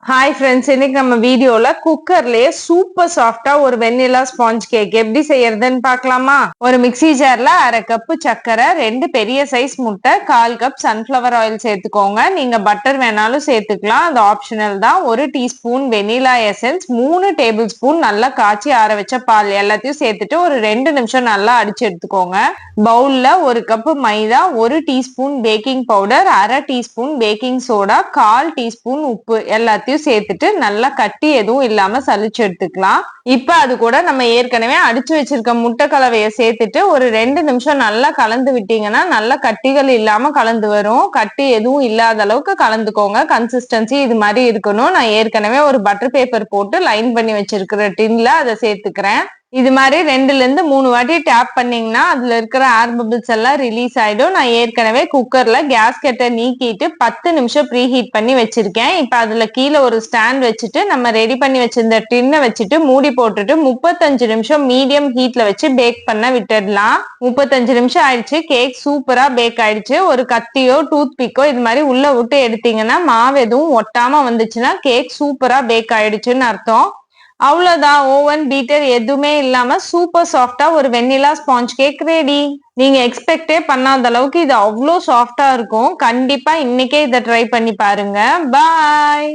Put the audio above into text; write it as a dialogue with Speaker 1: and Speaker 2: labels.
Speaker 1: Hi friends, இன்னைக்கு நம்ம வீடியோல குக்கர்லயே சூப்பர் சாஃப்டா ஒரு வெண்ணிலா ஸ்பாஞ்ச் கேக் எப்படி செய்யறதுன்னு பார்க்கலாமா? ஒரு மிக்ஸி ஜார்ல 1/2 கப்பு சர்க்கரை, 2 பெரிய சைஸ் முட்டை, 1/4 கப் சன்ஃபிளவர் ஆயில் சேர்த்துக்கோங்க. நீங்க பட்டர் வேணாலும் சேர்த்துக்கலாம், அது ஆப்ஷனல் தான். 1 teaspoon vanilla essence, 3 table spoon நல்லா காய்ச்சி ஆற வச்ச பால் எல்லாத்தையும் சேர்த்துட்டு ஒரு 2 நிமிஷம் நல்லா அடிச்சு எடுத்துக்கோங்க. பவுல்ல 1 கப் மைதா, 1 teaspoon baking powder, 1/2 teaspoon baking soda, 1/4 teaspoon உப்பு எல்லாத்தையும் சேர்த்துட்டு நல்லா கட்டி எதுவும் இல்லாம சலிச்சு எடுத்துக்கலாம். இப்ப அது கூட நம்ம ஏற்கனவே அடிச்சு வச்சிருக்க முட்டை கலவையை சேர்த்துட்டு ஒரு 2 நிமிஷம் நல்லா கலந்து விட்டீங்கன்னா நல்லா கட்டிகள் இல்லாம கலந்து வரும். கட்டி எதுவும் இல்லாத அளவுக்கு கலந்துக்கோங்க. கன்சிஸ்டன்சி இது மாதிரி இருக்கணும். நான் ஏற்கனவே ஒரு பட்டர் பேப்பர் போட்டு லைன் பண்ணி வச்சிருக்கிற டின்ல அதை சேர்த்துக்கிறேன். இது மாதிரி 2ல இருந்து 3 வாட்டி டேப் பண்ணீங்கன்னா அதுல இருக்கிற ஏர் பபிள்ஸ் எல்லாம் ரிலீஸ் ஆயிடும். நான் ஏற்கனவே குக்கர்ல கேஸ்கெட்டை நீக்கிட்டு 10 நிமிஷம் ப்ரீ ஹீட் பண்ணி வச்சிருக்கேன். இப்ப அதுல கீழே ஒரு ஸ்டாண்ட் வச்சுட்டு நம்ம ரெடி பண்ணி வச்சிருந்த டின்னை வச்சுட்டு மூடி போட்டுட்டு 35 நிமிஷம் மீடியம் ஹீட்ல வச்சு பேக் பண்ண விட்டுடலாம். 35 நிமிஷம் ஆயிடுச்சு. கேக் சூப்பரா பேக் ஆயிடுச்சு. ஒரு கத்தியோ டூத் பிக்கோ இது மாதிரி உள்ள விட்டு எடுத்தீங்கன்னா மாவு எதுவும் ஒட்டாம வந்துச்சுன்னா கேக் சூப்பரா பேக் ஆயிடுச்சுன்னு அர்த்தம். அவ்வளவுதான், ஓவன் பீட்டர் எதுவுமே இல்லாம சூப்பர் சாஃப்டா ஒரு வெண்ணிலா ஸ்பாஞ்ச் கேக் ரெடி. நீங்க எக்ஸ்பெக்டே பண்ணாத அளவுக்கு இது அவ்வளோ சாஃப்டா இருக்கும். கண்டிப்பா இன்னைக்கே இதை ட்ரை பண்ணி பாருங்க. பாய்.